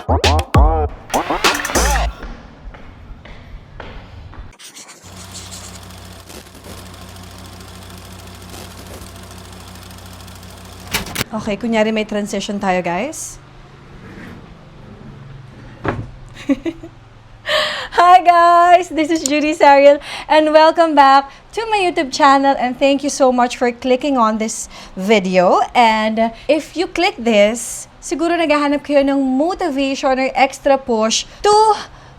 Okay, kunyari may transition tayo, guys. Hi guys! This is Judy Sariel and welcome back to my YouTube channel, and thank you so much for clicking on this video. And if you click this, siguro naghahanap kayo ng motivation or extra push to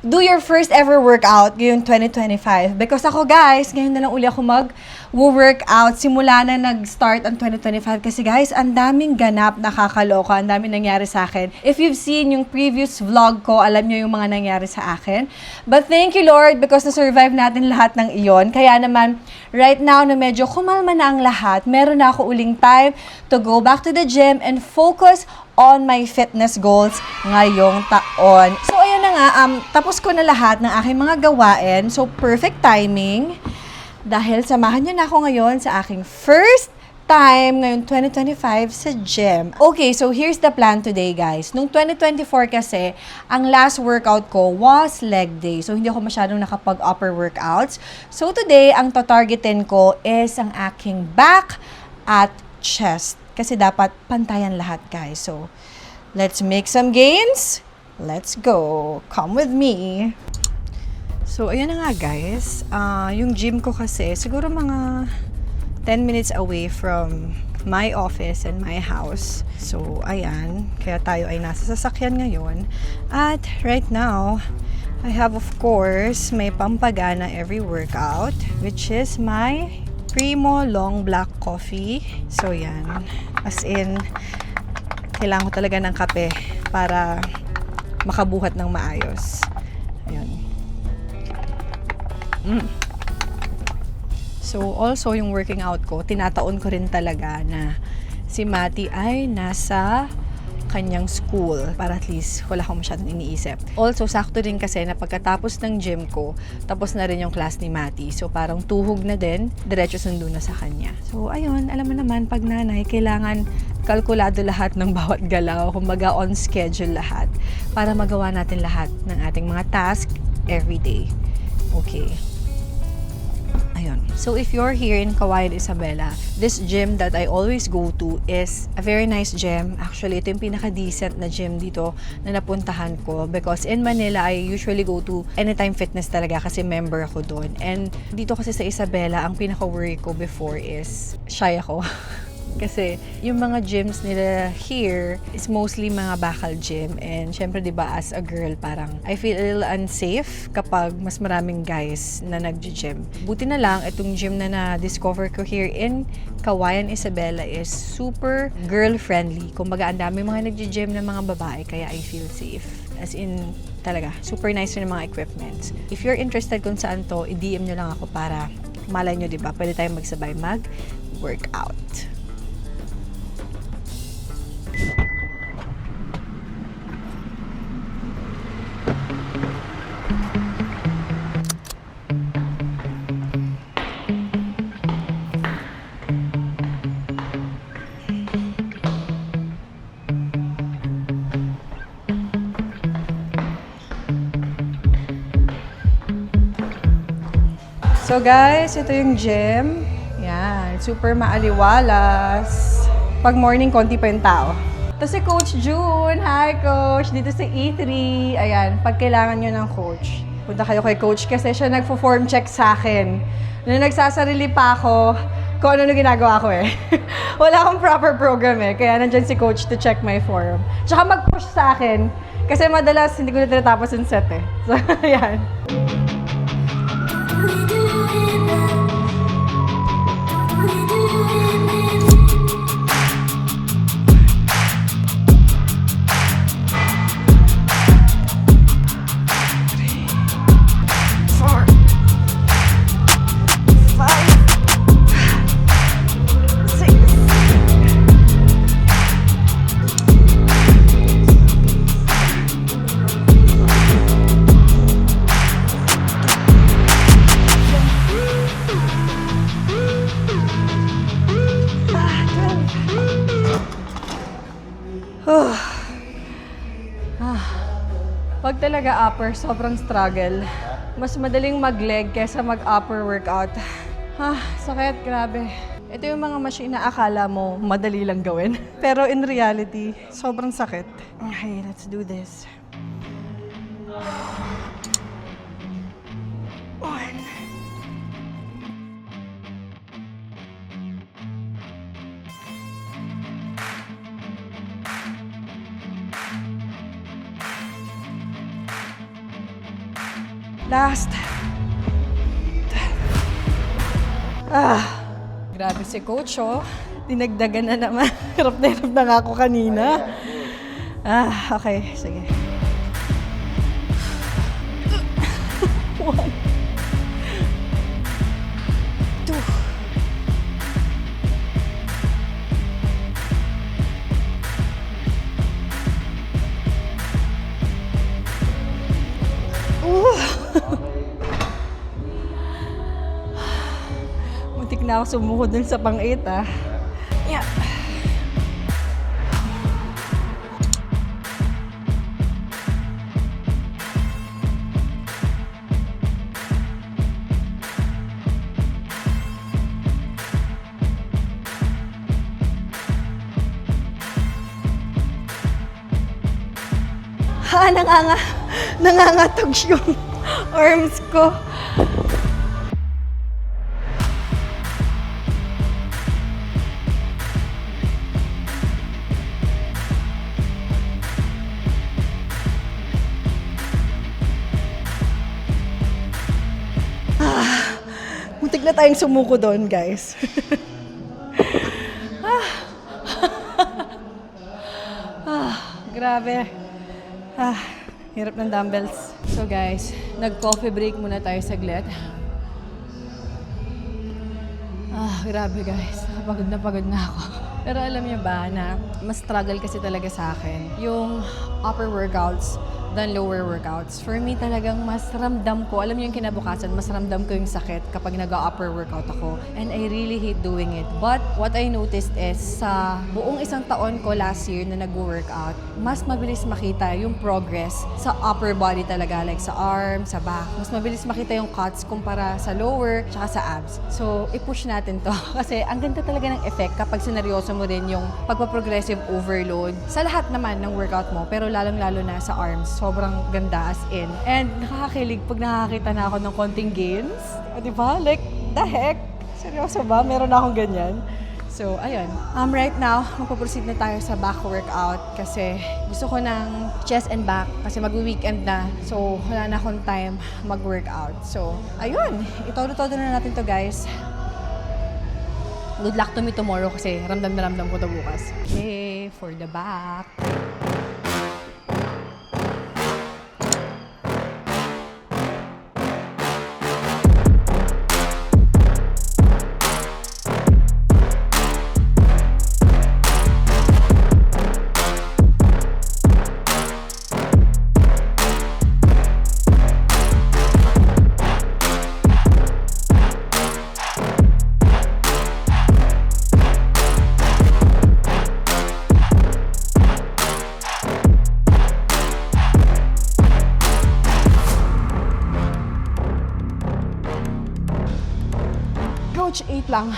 do your first ever workout ngayong 2025. Because ako guys, ngayon na lang uli ako mag-workout. Simula na nag-start ang 2025. Kasi guys, ang daming ganap, nakakaloka, ang daming nangyari sa akin. If you've seen yung previous vlog ko, alam nyo yung mga nangyari sa akin. But thank you Lord, because na-survive natin lahat ng iyon. Kaya naman, right now na medyo kumalma na ang lahat, meron na ako uling time to go back to the gym and focus on my fitness goals ngayong taon. So, ayan na nga, tapos ko na lahat ng aking mga gawain. So, perfect timing. Dahil samahan niyo na ako ngayon sa aking first time ngayong 2025 sa gym. Okay, so here's the plan today, guys. Nung 2024 kasi, ang last workout ko was leg day. So, hindi ako masyadong nakapag-upper workouts. So, today, ang tatargetin ko is ang aking back at chest. Kasi dapat pantayan lahat, guys. So, let's make some gains. Let's go. Come with me. So, ayan na nga, guys. Yung gym ko kasi, siguro mga 10 minutes away from my office and my house. So, ayan. Kaya tayo ay nasa sasakyan ngayon. At right now, I have, of course, may pampagana every workout, which is my Primo Long Black Coffee. So, yan. As in, kailangan ko talaga ng kape para makabuhat ng maayos. Ayan. So, also, yung working out ko, tinataon ko rin talaga na si Mati ay nasa kanyang school para at least wala akong masyadong iniisip. Also, sakto din kasi na pagkatapos ng gym ko, tapos na rin yung class ni Mati. So, parang tuhog na din, diretso sundo na sa kanya. So, ayun, alam mo naman, pag nanay, kailangan kalkulado lahat ng bawat galaw, kumbaga on schedule lahat, para magawa natin lahat ng ating mga task every day. Okay. Ayun. So, if you're here in Cagayan de Isabela, this gym that I always go to is a very nice gym. Actually, ito yung pinaka-decent na gym dito na napuntahan ko. Because in Manila, I usually go to Anytime Fitness talaga kasi member ako doon. And dito kasi sa Isabela, ang pinaka-worry ko before is shy ako. Kasi yung mga gyms nila here is mostly mga bakal gym. And syempre, di ba, as a girl, parang I feel a little unsafe kapag mas maraming guys na nag-gym. Buti na lang, itong gym na na-discover ko here in Cagayan Isabela is super girl-friendly. Kumbaga, ang dami mga nag-gym na mga babae, kaya I feel safe. As in, talaga, super nice yung mga equipments. If you're interested kung saan to, i-DM nyo lang ako para malay nyo, di ba, pwede tayong magsabay mag-workout. So guys, ito yung gym. Yan, super maaliwalas. Pag morning, konti pa yung tao. Ito si Coach June. Hi Coach! Dito si E3. Ayan, pag kailangan nyo ng coach, punta kayo kay Coach kasi siya nagpo-form check sa akin. Nung nagsasarili pa ako, kung ano ginagawa ko eh. Wala akong proper program eh. Kaya nandyan si Coach to check my form. Tsaka mag-push sa akin. Kasi madalas hindi ko na tinatapos yung set eh. So, ayan. Wag talaga upper, sobrang struggle. Mas madaling mag-leg kesa mag-upper workout. Sakit, grabe. Ito yung mga machine na akala mo madali lang gawin. Pero in reality, sobrang sakit. Okay, let's do this. One. Last. Grabe si coach, oh. Dinagdagan na naman. Hirap na nga ako kanina. Okay. Sige. 1, 2. Muntik na ako sumuko dun sa pang-8, Yeah. Nangangatog yung arms ko. Muntik na tayong sumuko doon, guys. Grabe. Hirap ng dumbbells. So guys, nag-coffee break muna tayo saglit. Grabe guys. Pagod na ako. Pero alam niyo ba na mas struggle kasi talaga sa akin yung upper workouts than lower workouts. For me talagang mas ramdam ko, alam niyo yung kinabukasan, mas ramdam ko yung sakit kapag nag-upper workout ako. And I really hate doing it. But what I noticed is sa buong isang taon ko last year na nag-workout, mas mabilis makita yung progress sa upper body talaga, like sa arms, sa back. Mas mabilis makita yung cuts kumpara sa lower, tsaka sa abs. So, i-push natin to. Kasi ang ganda talaga ng effect kapag sineryoso mo rin yung pagpa-progressive overload sa lahat naman ng workout mo, pero lalong-lalo na sa arms. Sobrang ganda as in. And nakakakilig pag nakakita na ako ng konting gains. O, diba? Like, the heck? Seryoso ba? Meron na akong ganyan. So, ayun. Right now, magpo-proceed na tayo sa back workout kasi gusto ko ng chest and back kasi mag-weekend na. So, wala na akong time mag-workout. So, ayun. Itodo-todo na natin to, guys. Good luck to me tomorrow kasi ramdam na ramdam ko to bukas. Okay, for the back. Coach, 8 lang.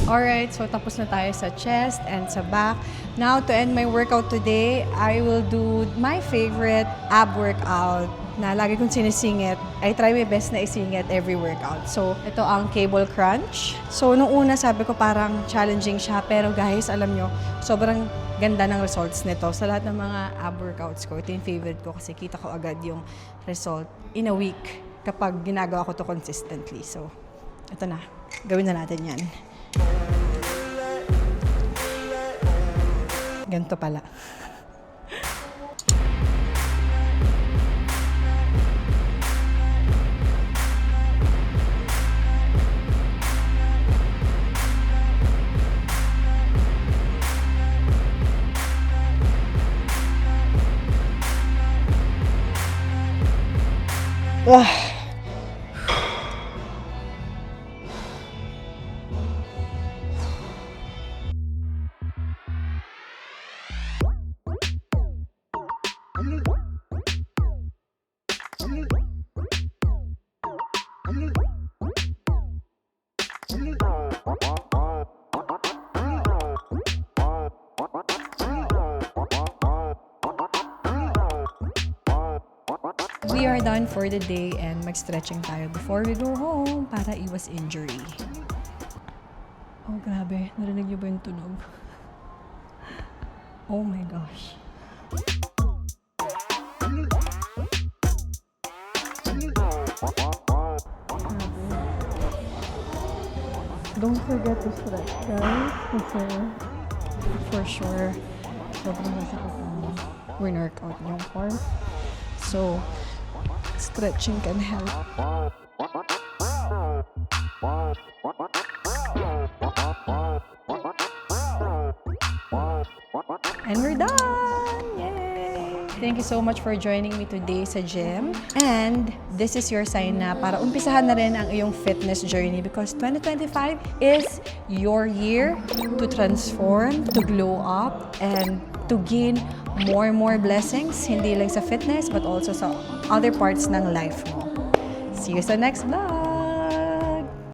Alright, so tapos na tayo sa chest and sa back. Now, to end my workout today, I will do my favorite ab workout na lagi kong sinisingit. I try my best na isingit every workout. So, ito ang cable crunch. So, nung una sabi ko parang challenging siya. Pero guys, alam nyo, sobrang ganda ng results nito. Sa lahat ng mga ab workouts ko, ito yung favorite ko kasi kita ko agad yung result in a week kapag ginagawa ko to consistently. So, ito na. Gawin na natin yan. Ganito pala. we are done for the day and mag-stretching tayo before we go home para iwas injury. Oh, grabe. Narinig niyo ba yung tunog? Oh my gosh. Don't forget to stretch, guys. Kasi for sure, sobrang masakit ang workout yung core. So, stretching can help. And we're done! Yay! Thank you so much for joining me today sa gym. And this is your sign na para umpisahan na rin ang iyong fitness journey because 2025 is your year to transform, to glow up, and to gain more and more blessings, hindi lang sa fitness but also sa other parts ng life mo. See you sa next vlog!